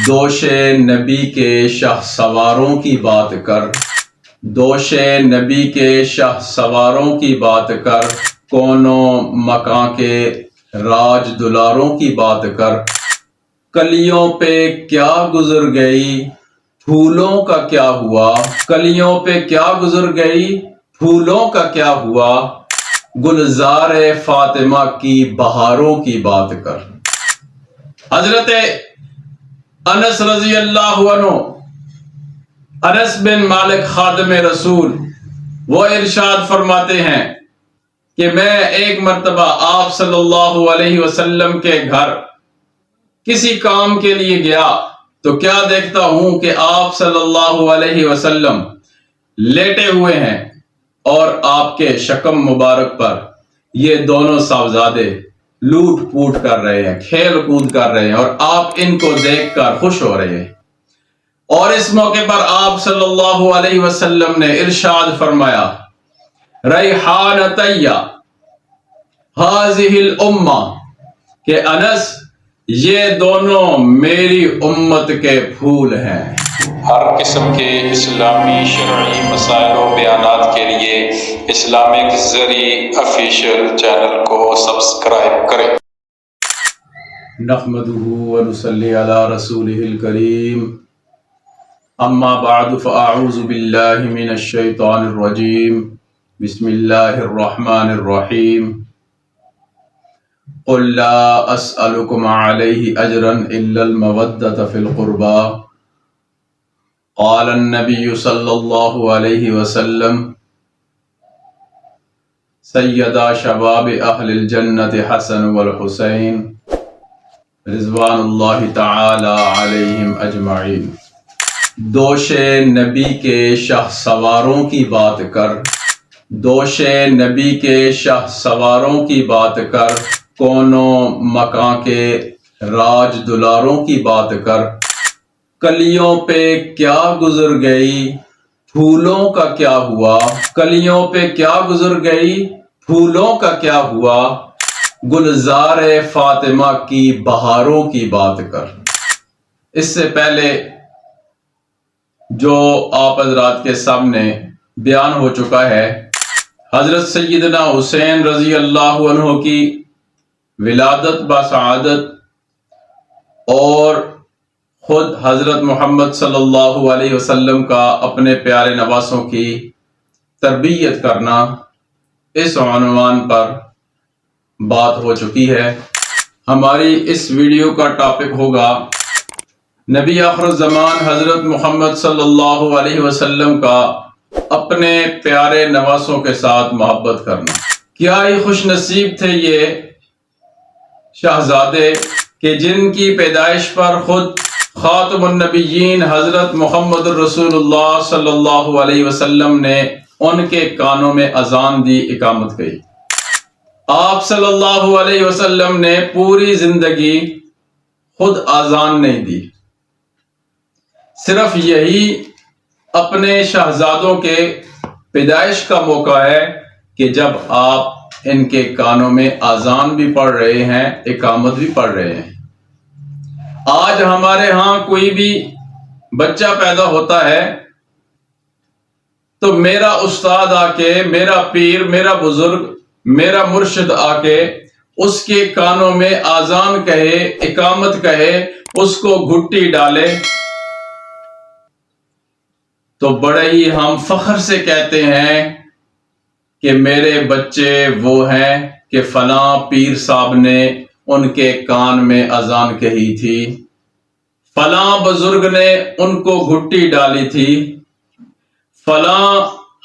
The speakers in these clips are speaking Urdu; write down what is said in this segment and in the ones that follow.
دوش نبی کے شاہ سواروں کی بات کر، دوش نبی کے شاہ سواروں کی بات کر، کونوں مکاں کے راج دلاروں کی بات کر۔ کلیوں پہ کیا گزر گئی پھولوں کا کیا ہوا، کلیوں پہ کیا گزر گئی پھولوں کا کیا ہوا، گلزار فاطمہ کی بہاروں کی بات کر۔ حضرت انس رضی اللہ عنہ، انس بن مالک خادم رسول، وہ ارشاد فرماتے ہیں کہ میں ایک مرتبہ آپ صلی اللہ علیہ وسلم کے گھر کسی کام کے لیے گیا تو کیا دیکھتا ہوں کہ آپ صلی اللہ علیہ وسلم لیٹے ہوئے ہیں اور آپ کے شکم مبارک پر یہ دونوں صاحبزادے لوٹ پوٹ کر رہے ہیں، کھیل کود کر رہے ہیں، اور آپ ان کو دیکھ کر خوش ہو رہے ہیں۔ اور اس موقع پر آپ صلی اللہ علیہ وسلم نے ارشاد فرمایا، ریحانتی ہذہ الامہ، کہ انس یہ دونوں میری امت کے پھول ہیں۔ ہر قسم کے اسلامی شرعی مسائل و بیانات کے لیے اسلامک زری آفیشیل چینل کو سبسکرائب کریں۔ نحمدہ ونصلی علی رسولہ الکریم، اما بعد فاعوذ باللہ من الشیطان الرجیم، بسم اللہ الرحمن الرحیم۔ قل لا اسألکم علیہ اجرا الا المودۃ فی القربى، قال النبی صلی اللہ علیہ وسلم، سیدا شباب اہل الجنت حسن والحسین رضوان اللہ تعالی علیہم اجمعین۔ دوش نبی کے شاہ سواروں کی بات کر، دوش نبی کے شاہ سواروں کی بات کر، کونوں مکاں کے راج دلاروں کی بات کر۔ کلیوں پہ کیا گزر گئی پھولوں کا کیا ہوا، کلیوں پہ کیا گزر گئی پھولوں کا کیا ہوا، گلزار فاطمہ کی بہاروں کی بات کر۔ اس سے پہلے جو آپ حضرات کے سامنے بیان ہو چکا ہے، حضرت سیدنا حسین رضی اللہ عنہ کی ولادت بسعادت اور خود حضرت محمد صلی اللہ علیہ وسلم کا اپنے پیارے نواسوں کی تربیت کرنا، اس عنوان پر بات ہو چکی ہے۔ ہماری اس ویڈیو کا ٹاپک ہوگا نبی آخر الزمان حضرت محمد صلی اللہ علیہ وسلم کا اپنے پیارے نواسوں کے ساتھ محبت کرنا۔ کیا ہی خوش نصیب تھے یہ شہزادے کہ جن کی پیدائش پر خود خاتم النبیین حضرت محمد الرسول اللہ صلی اللہ علیہ وسلم نے ان کے کانوں میں اذان دی، اقامت گئی۔ آپ صلی اللہ علیہ وسلم نے پوری زندگی خود اذان نہیں دی، صرف یہی اپنے شہزادوں کے پیدائش کا موقع ہے کہ جب آپ ان کے کانوں میں اذان بھی پڑھ رہے ہیں، اقامت بھی پڑھ رہے ہیں۔ آج ہمارے ہاں کوئی بھی بچہ پیدا ہوتا ہے تو میرا استاد آ کے، میرا پیر، میرا بزرگ، میرا مرشد آ کے اس کے کانوں میں اذان کہے، اقامت کہے، اس کو گھٹی ڈالے تو بڑے ہی ہم فخر سے کہتے ہیں کہ میرے بچے وہ ہیں کہ فلاں پیر صاحب نے ان کے کان میں اذان کہی تھی، فلاں بزرگ نے ان کو گھٹی ڈالی تھی، فلاں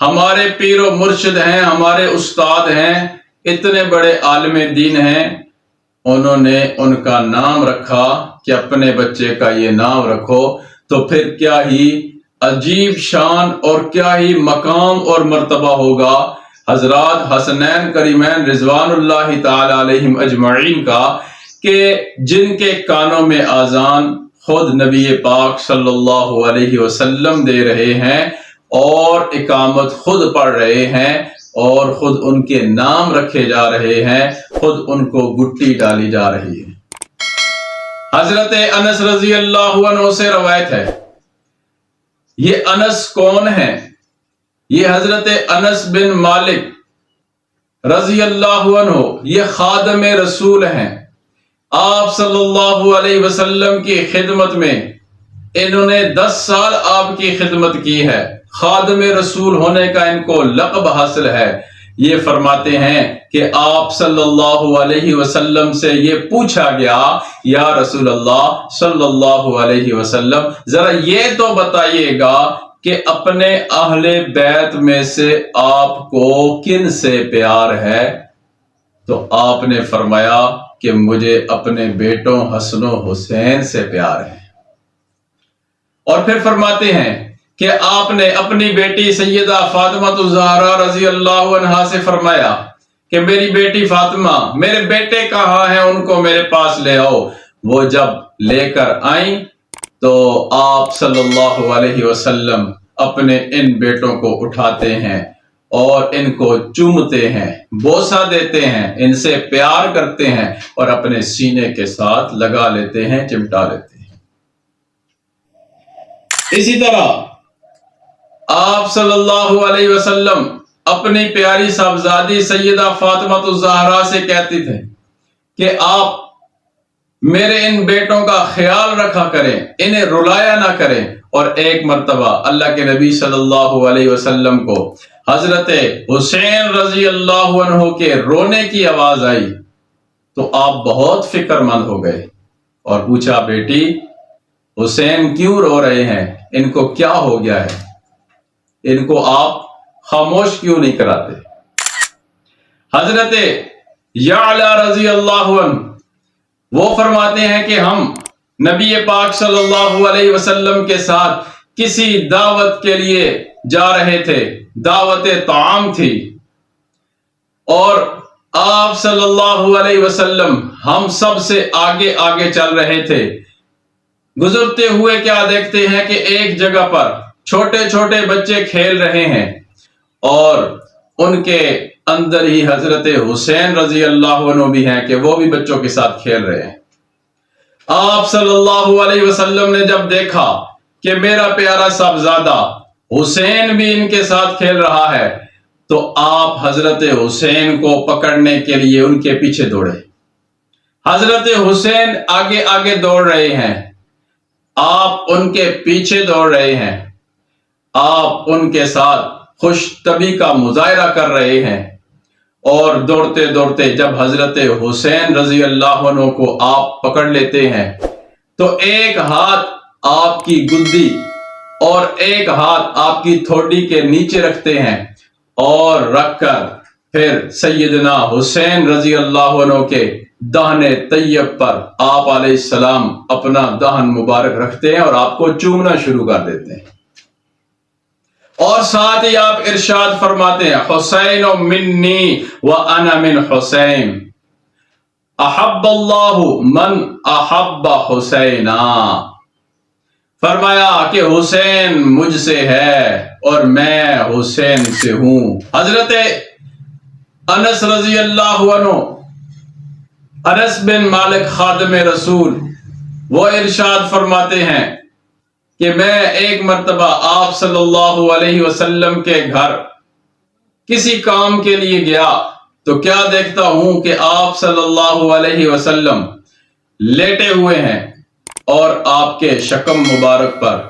ہمارے پیر و مرشد ہیں، ہمارے استاد ہیں، اتنے بڑے عالم دین ہیں، انہوں نے ان کا نام رکھا کہ اپنے بچے کا یہ نام رکھو۔ تو پھر کیا ہی عجیب شان اور کیا ہی مقام اور مرتبہ ہوگا حضرات حسنین کریمین رضوان اللہ تعالی علیہم اجمعین کا، کہ جن کے کانوں میں اذان خود نبی پاک صلی اللہ علیہ وسلم دے رہے ہیں اور اقامت خود پڑھ رہے ہیں اور خود ان کے نام رکھے جا رہے ہیں، خود ان کو گٹی ڈالی جا رہی ہے۔ حضرت انس رضی اللہ عنہ سے روایت ہے. یہ انس کون ہے؟ یہ حضرت انس بن مالک رضی اللہ عنہ یہ خادم رسول ہیں. آپ صلی اللہ علیہ وسلم کی خدمت میں انہوں نے 10 سال آپ کی خدمت کی ہے. خادم رسول ہونے کا ان کو لقب حاصل ہے. یہ فرماتے ہیں کہ آپ صلی اللہ علیہ وسلم سے یہ پوچھا گیا، یا رسول اللہ صلی اللہ علیہ وسلم ذرا یہ تو بتائیے گا کہ اپنے اہل بیت میں سے آپ کو کن سے پیار ہے؟ تو آپ نے فرمایا کہ مجھے اپنے بیٹوں حسن و حسین سے پیار ہے. اور پھر فرماتے ہیں کہ آپ نے اپنی بیٹی سیدہ فاطمہ الزہرا رضی اللہ عنہا سے فرمایا کہ میری بیٹی فاطمہ، میرے بیٹے کہاں ہیں، ان کو میرے پاس لے آؤ. وہ جب لے کر آئیں تو آپ صلی اللہ علیہ وسلم اپنے ان بیٹوں کو اٹھاتے ہیں اور ان کو چومتے ہیں، بوسہ دیتے ہیں، ان سے پیار کرتے ہیں اور اپنے سینے کے ساتھ لگا لیتے ہیں، چمٹا لیتے ہیں. اسی طرح آپ صلی اللہ علیہ وسلم اپنی پیاری صاحبزادی سیدہ فاطمہ الزہرا سے کہتے تھے کہ آپ میرے ان بیٹوں کا خیال رکھا کریں، انہیں رلایا نہ کریں. اور ایک مرتبہ اللہ کے نبی صلی اللہ علیہ وسلم کو حضرت حسین رضی اللہ عنہ کے رونے کی آواز آئی تو آپ بہت فکر مند ہو گئے اور پوچھا، بیٹی حسین کیوں رو رہے ہیں؟ ان کو کیا ہو گیا ہے؟ ان کو آپ خاموش کیوں نہیں کراتے؟ حضرت یعلا رضی اللہ عنہ وہ فرماتے ہیں کہ ہم نبی پاک صلی اللہ علیہ وسلم کے ساتھ کسی دعوت کے لیے جا رہے تھے، دعوت طعام تھی، اور آپ صلی اللہ علیہ وسلم ہم سب سے آگے آگے چل رہے تھے. گزرتے ہوئے کیا دیکھتے ہیں کہ ایک جگہ پر چھوٹے چھوٹے بچے کھیل رہے ہیں اور ان کے اندر ہی حضرت حسین رضی اللہ عنہ بھی ہیں کہ وہ بھی بچوں کے ساتھ کھیل رہے ہیں. آپ صلی اللہ علیہ وسلم نے جب دیکھا کہ میرا پیارا صاحبزادہ حسین بھی ان کے ساتھ کھیل رہا ہے تو آپ حضرت حسین کو پکڑنے کے لیے ان کے پیچھے دوڑے. حضرت حسین آگے آگے دوڑ رہے ہیں، آپ ان کے پیچھے دوڑ رہے ہیں، آپ ان کے ساتھ خوش طبعی کا مظاہرہ کر رہے ہیں. اور دوڑتے دوڑتے جب حضرت حسین رضی اللہ عنہ کو آپ پکڑ لیتے ہیں تو ایک ہاتھ آپ کی گدی اور ایک ہاتھ آپ کی تھوڑی کے نیچے رکھتے ہیں اور رکھ کر پھر سیدنا حسین رضی اللہ عنہ کے دہن طیب پر آپ علیہ السلام اپنا دہن مبارک رکھتے ہیں اور آپ کو چومنا شروع کر دیتے ہیں. اور ساتھ ہی آپ ارشاد فرماتے ہیں، حسین منی وانا من حسین، احب اللہ من احب حسینا. فرمایا کہ حسین مجھ سے ہے اور میں حسین سے ہوں. حضرت انس رضی اللہ عنہ، انس بن مالک خادم رسول، وہ ارشاد فرماتے ہیں کہ میں ایک مرتبہ آپ صلی اللہ علیہ وسلم کے گھر کسی کام کے لیے گیا تو کیا دیکھتا ہوں کہ آپ صلی اللہ علیہ وسلم لیٹے ہوئے ہیں اور آپ کے شکم مبارک پر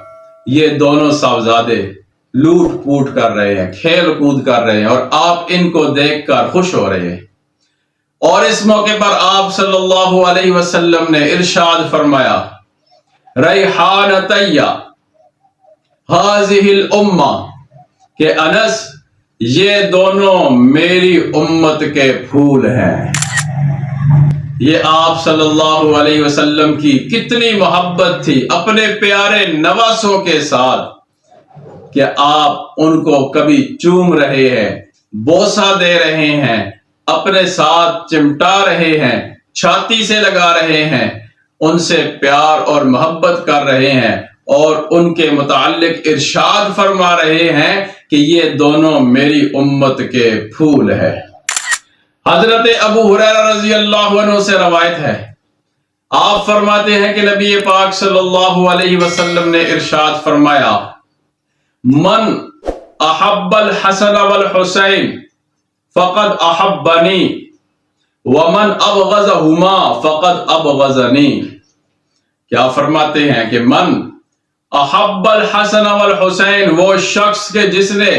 یہ دونوں صاحبزادے لوٹ پوٹ کر رہے ہیں، کھیل کود کر رہے ہیں اور آپ ان کو دیکھ کر خوش ہو رہے ہیں. اور اس موقع پر آپ صلی اللہ علیہ وسلم نے ارشاد فرمایا، ریحانتی ہذہ الامہ، کہ انس یہ دونوں میری امت کے پھول ہیں. یہ آپ صلی اللہ علیہ وسلم کی کتنی محبت تھی اپنے پیارے نواسوں کے ساتھ کہ آپ ان کو کبھی چوم رہے ہیں، بوسہ دے رہے ہیں، اپنے ساتھ چمٹا رہے ہیں، چھاتی سے لگا رہے ہیں، ان سے پیار اور محبت کر رہے ہیں اور ان کے متعلق ارشاد فرما رہے ہیں کہ یہ دونوں میری امت کے پھول ہیں. حضرت ابو ہریرہ رضی اللہ عنہ سے روایت ہے، آپ فرماتے ہیں کہ نبی پاک صلی اللہ علیہ وسلم نے ارشاد فرمایا، من احب الحسن والحسین فقد احبنی ومن ابغضہما فقد ابغضنی۔ کیا فرماتے ہیں کہ من احب الحسن والحسین، وہ شخص کے جس نے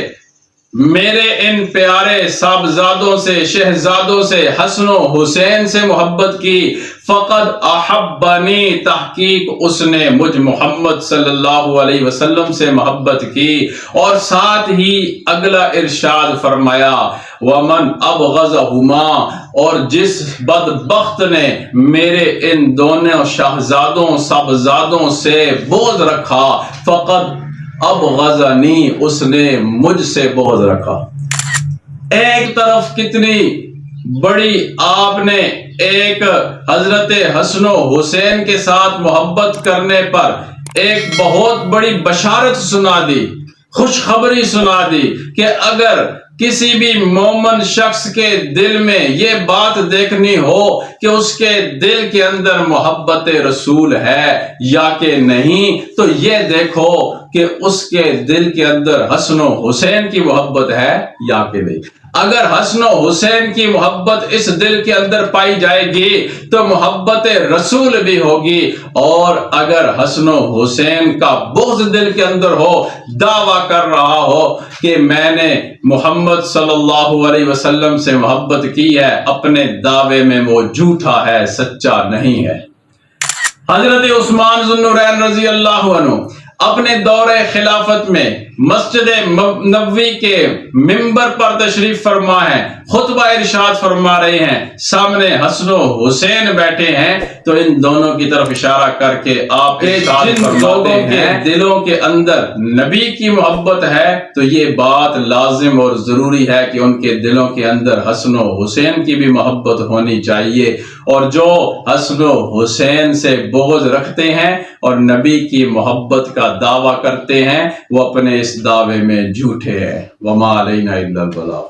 میرے ان پیارے صاحبزادوں سے، شہزادوں سے، حسن و حسین سے محبت کی، فقد احبنی، تحقیق اس نے مجھ محمد صلی اللہ علیہ وسلم سے محبت کی۔ اور ساتھ ہی اگلا ارشاد فرمایا، ومن ابغضہما، اور جس بدبخت نے میرے ان دونوں شہزادوں صاحبزادوں سے بغض رکھا، فقد ابغضنی، اس نے مجھ سے بغض رکھا۔ ایک طرف کتنی بڑی آپ نے ایک حضرت حسن و حسین کے ساتھ محبت کرنے پر ایک بہت بڑی بشارت سنا دی، خوشخبری سنا دی کہ اگر کسی بھی مومن شخص کے دل میں یہ بات دیکھنی ہو کہ اس کے دل کے اندر محبت رسول ہے یا کہ نہیں، تو یہ دیکھو کہ اس کے دل کے اندر حسن و حسین کی محبت ہے یا کہ نہیں۔ اگر حسن و حسین کی محبت اس دل کے اندر پائی جائے گی تو محبت رسول بھی ہوگی، اور اگر حسن و حسین کا بغض دل کے اندر ہو، دعویٰ کر رہا ہو کہ میں نے محمد صلی اللہ علیہ وسلم سے محبت کی ہے، اپنے دعوے میں وہ جھوٹا ہے، سچا نہیں ہے۔ حضرت عثمان ذو النورین رضی اللہ عنہ اپنے دور خلافت میں مسجد نبوی کے ممبر پر تشریف فرما ہے، خطبہ ارشاد فرما رہے ہیں، سامنے حسن و حسین بیٹھے ہیں، تو ان دونوں کی طرف اشارہ کر کے آپ ارشاد فرماتے ہیں دلوں کے اندر نبی کی محبت ہے تو یہ بات لازم اور ضروری ہے کہ ان کے دلوں کے اندر حسن و حسین کی بھی محبت ہونی چاہیے، اور جو حسن و حسین سے بغض رکھتے ہیں اور نبی کی محبت کا دعویٰ کرتے ہیں وہ اپنے اس دعوے میں جھوٹے ہیں۔ وما علینا الا البلاغ۔